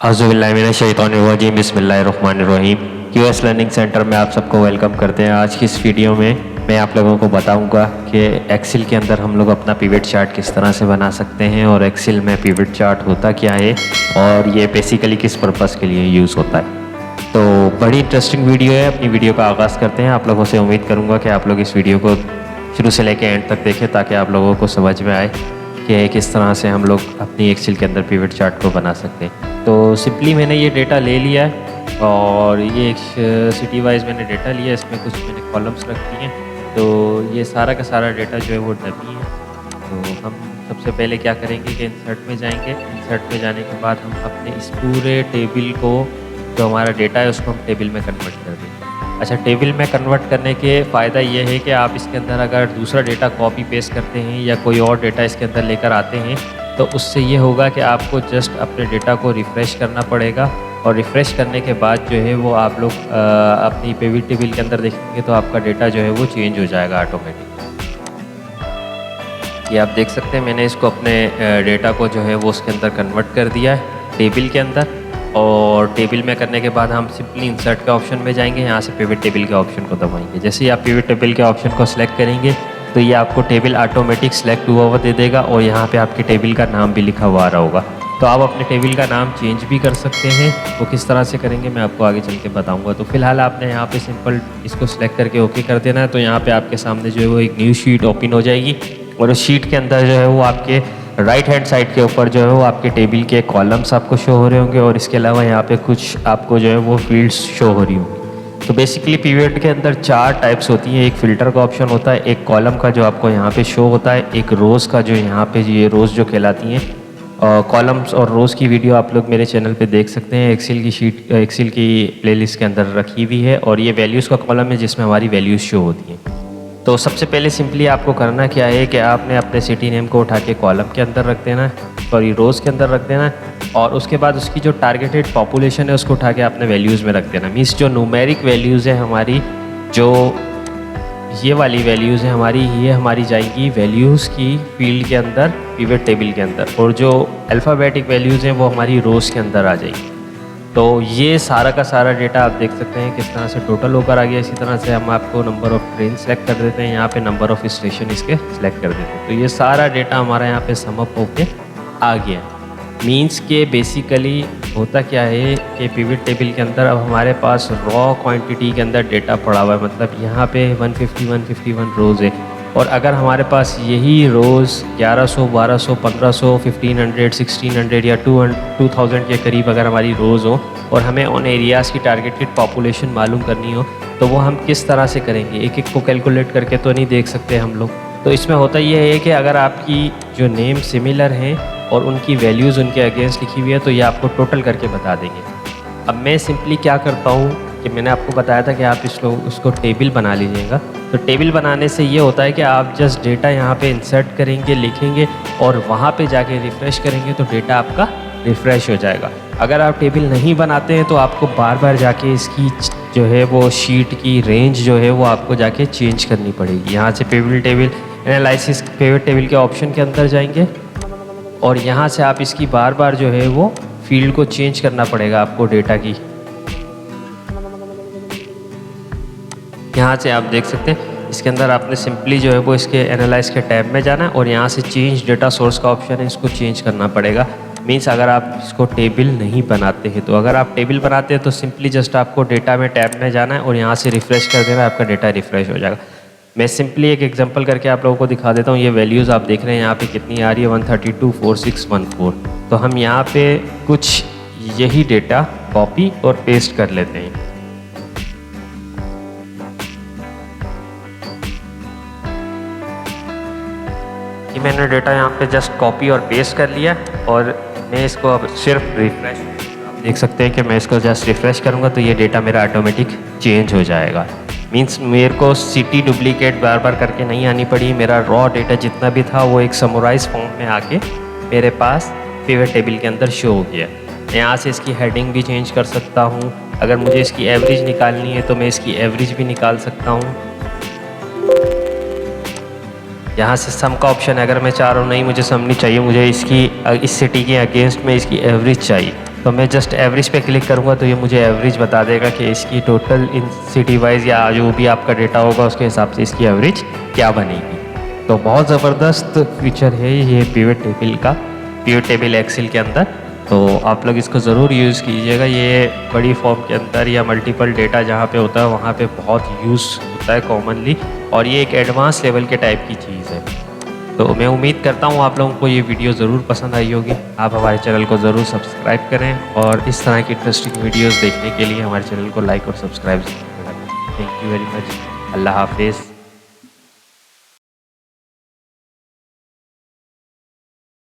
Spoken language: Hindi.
औज़ुबिल्लाहिमिनश्शैतानिर्रजीम बिस्मिल्लाहिर्रहमानिर्रहीम। क्यूएस लर्निंग सेंटर में आप सबको वेलकम करते हैं। आज की इस वीडियो में मैं आप लोगों को बताऊंगा कि एक्सेल के अंदर हम लोग अपना पिवट चार्ट किस तरह से बना सकते हैं और एक्सेल में पिवट चार्ट होता क्या है और ये बेसिकली किस पर्पज़ के लिए यूज़ होता है। तो बड़ी इंटरेस्टिंग वीडियो है। अपनी वीडियो का आगाज़ करते हैं। आप लोगों से उम्मीद करूँगा कि आप लोग इस वीडियो को शुरू से लेकर एंड तक देखें ताकि आप लोगों को समझ में आए कि किस तरह से हम लोग अपनी एक्सेल के अंदर पिवट चार्ट को बना सकते हैं। तो सिंपली मैंने ये डेटा ले लिया है और ये एक सिटी वाइज मैंने डेटा लिया है। इसमें कुछ मैंने कॉलम्स रख दिए हैं। तो ये सारा का सारा डेटा जो है वो डमी है। तो हम सबसे पहले क्या करेंगे कि इंसर्ट में जाएंगे। इंसर्ट में जाने के बाद हम अपने इस पूरे टेबल को, जो हमारा डेटा है, उसको हम टेबल में कन्वर्ट कर देंगे। अच्छा, टेबल में कन्वर्ट करने के फ़ायदा ये है कि आप इसके अंदर अगर दूसरा डेटा कॉपी पेस्ट करते हैं या कोई और डेटा इसके अंदर लेकर आते हैं तो उससे ये होगा कि आपको जस्ट अपने डेटा को रिफ़्रेश करना पड़ेगा और रिफ़्रेश करने के बाद जो है वो आप लोग अपनी पिवट टेबल के अंदर देखेंगे तो आपका डेटा जो है वो चेंज हो जाएगा ऑटोमेटिक। ये आप देख सकते हैं मैंने इसको अपने डेटा को जो है वो उसके अंदर कन्वर्ट कर दिया है टेबल के अंदर। और टेबल में करने के बाद हम सिंपली इंसर्ट के ऑप्शन में जाएंगे। यहाँ से पिवट टेबल के ऑप्शन को दबाएंगे। जैसे ही आप पिवट टेबल के ऑप्शन को सिलेक्ट करेंगे तो ये आपको टेबल ऑटोमेटिक सिलेक्ट हुआ हुआ दे देगा और यहाँ पे आपके टेबल का नाम भी लिखा हुआ आ रहा होगा। तो आप अपने टेबल का नाम चेंज भी कर सकते हैं। वो किस तरह से करेंगे मैं आपको आगे चल के बताऊँगा। तो फिलहाल आपने यहाँ पे सिंपल इसको सिलेक्ट करके ओके कर देना है। तो यहाँ पर आपके सामने जो है वो एक न्यू शीट ओपन हो जाएगी और उस शीट के अंदर जो है वो आपके राइट हैंड साइड के ऊपर जो है वो आपके टेबल के कॉलम्स आपको शो हो रहे होंगे और इसके अलावा यहाँ पे कुछ आपको जो है वो फील्ड्स शो हो रही होंगी। तो बेसिकली पिवट के अंदर 4 टाइप्स होती हैं। एक फ़िल्टर का ऑप्शन होता है, एक कॉलम का जो आपको यहाँ पे शो होता है, एक रोज़ का जो यहाँ पे ये रोज़ जो कहलाती हैं। कॉलम्स और रोज़ की वीडियो आप लोग मेरे चैनल पे देख सकते हैं। एक्सेल की प्लेलिस्ट के अंदर रखी हुई है। और ये वैल्यूज़ का कॉलम है जिसमें हमारी वैल्यूज़ शो होती हैं। तो सबसे पहले सिंपली आपको करना क्या है कि आपने अपने सिटी नेम को उठा के कॉलम के अंदर रख देना है, सॉरी रोज़ के अंदर रख देना है। और उसके बाद उसकी जो टारगेटेड पॉपुलेशन है उसको उठा के आपने वैल्यूज़ में रख देना। मीन्स जो न्यूमेरिक वैल्यूज़ है हमारी, जो ये वाली वैल्यूज़ है हमारी, ये हमारी जाएंगी वैल्यूज़ की फील्ड के अंदर पिवट टेबल के अंदर। और जो अल्फ़ाबेटिक वैल्यूज़ हैं वो हमारी रोज़ के अंदर आ जाएंगी। तो ये सारा का सारा डेटा आप देख सकते हैं किस तरह से टोटल होकर आ गया। इसी तरह से हम आपको नंबर ऑफ़ ट्रेन सेलेक्ट कर देते हैं। यहाँ पे नंबर ऑफ़ स्टेशन इसके सेलेक्ट कर देते हैं। तो ये सारा डेटा हमारा यहाँ पे सम अप होके आ गया। मीन्स के बेसिकली होता क्या है कि पिवट टेबल के अंदर अब हमारे पास रॉ क्वांटिटी के अंदर डेटा पड़ा हुआ है। मतलब यहाँ पे 151 रोज़ है और अगर हमारे पास यही रोज़ 1100, 1200, 1500, 1500, 1600 या 2000 के करीब अगर हमारी रोज़ हो और हमें उन एरियाज़ की टारगेटेड पॉपुलेशन मालूम करनी हो तो वो हम किस तरह से करेंगे। एक एक को कैलकुलेट करके तो नहीं देख सकते हम लोग। तो इसमें होता ये है कि अगर आपकी जो नेम सिमिलर हैं और उनकी वैल्यूज़ उनके अगेंस्ट लिखी हुई है तो ये आपको टोटल करके बता देंगे। अब मैं सिंपली क्या करता हूँ कि मैंने आपको बताया था कि आप उसको टेबल बना लीजिएगा। तो टेबल बनाने से ये होता है कि आप जस्ट डेटा यहाँ पे इंसर्ट करेंगे, लिखेंगे और वहाँ पे जाके रिफ़्रेश करेंगे तो डेटा आपका रिफ़्रेश हो जाएगा। अगर आप टेबल नहीं बनाते हैं तो आपको बार बार जाके इसकी जो है वो शीट की रेंज जो है वो आपको जाके चेंज करनी पड़ेगी। यहाँ से pivot table analysis pivot table के ऑप्शन के अंदर जाएंगे और यहाँ से आप इसकी बार बार जो है वो फील्ड को चेंज करना पड़ेगा आपको डेटा की। यहाँ से आप देख सकते हैं इसके अंदर आपने सिंपली जो है वो इसके एनालाइज के टैब में जाना है और यहाँ से चेंज डेटा सोर्स का ऑप्शन है, इसको चेंज करना पड़ेगा। मीन्स अगर आप इसको टेबल नहीं बनाते हैं तो अगर आप टेबल बनाते हैं तो सिंपली जस्ट आपको डेटा में टैब में जाना है और यहाँ से रिफ़्रेश कर देना है, आपका डेटा रिफ़्रेश हो जाएगा। मैं सिंपली एक एग्जांपल करके आप लोगों को दिखा देता हूँ। ये वैल्यूज़ आप देख रहे हैं यहाँ पे कितनी आ रही है, 1324614। तो हम यहाँ पे कुछ यही डेटा कॉपी और पेस्ट कर लेते हैं। कि मैंने डेटा यहाँ पे जस्ट कॉपी और पेस्ट कर लिया और मैं इसको अब सिर्फ रिफ़्रेश, आप देख सकते हैं कि मैं इसको जस्ट रिफ़्रेश करूँगा तो ये डेटा मेरा ऑटोमेटिक चेंज हो जाएगा। मीन्स मेरे को सिटी डुप्लीकेट बार बार करके नहीं आनी पड़ी। मेरा रॉ डेटा जितना भी था वो एक समराइज फॉर्म में आके मेरे पास पिवट टेबल के अंदर शो हो गया। यहाँ से इसकी हेडिंग भी चेंज कर सकता हूँ। अगर मुझे इसकी एवरेज निकालनी है तो मैं इसकी एवरेज भी निकाल सकता हूँ। यहाँ से सम का ऑप्शन है। अगर मैं चाह रहा हूँ नहीं मुझे सम नहीं चाहिए, मुझे इसकी इस सिटी के अगेंस्ट में इसकी एवरेज चाहिए तो मैं जस्ट एवरेज पे क्लिक करूँगा तो ये मुझे एवरेज बता देगा कि इसकी टोटल इन सिटी वाइज या जो भी आपका डेटा होगा उसके हिसाब से इसकी एवरेज क्या बनेगी। तो बहुत ज़बरदस्त फीचर है ये पिवट टेबल का, पिवट टेबल एक्सेल के अंदर। तो आप लोग इसको ज़रूर यूज़ कीजिएगा। ये बड़ी फॉर्म के अंदर या मल्टीपल डेटा जहाँ पे होता है वहाँ पे बहुत यूज़ होता है कॉमनली, और ये एक एडवांस लेवल के टाइप की चीज़ है। तो मैं उम्मीद करता हूँ आप लोगों को ये वीडियो ज़रूर पसंद आई होगी। आप हमारे चैनल को ज़रूर सब्सक्राइब करें और इस तरह की इंटरेस्टिंग वीडियोस देखने के लिए हमारे चैनल को लाइक और सब्सक्राइब ज़रूर करें। Thank you very much. अल्लाह हाफिज़।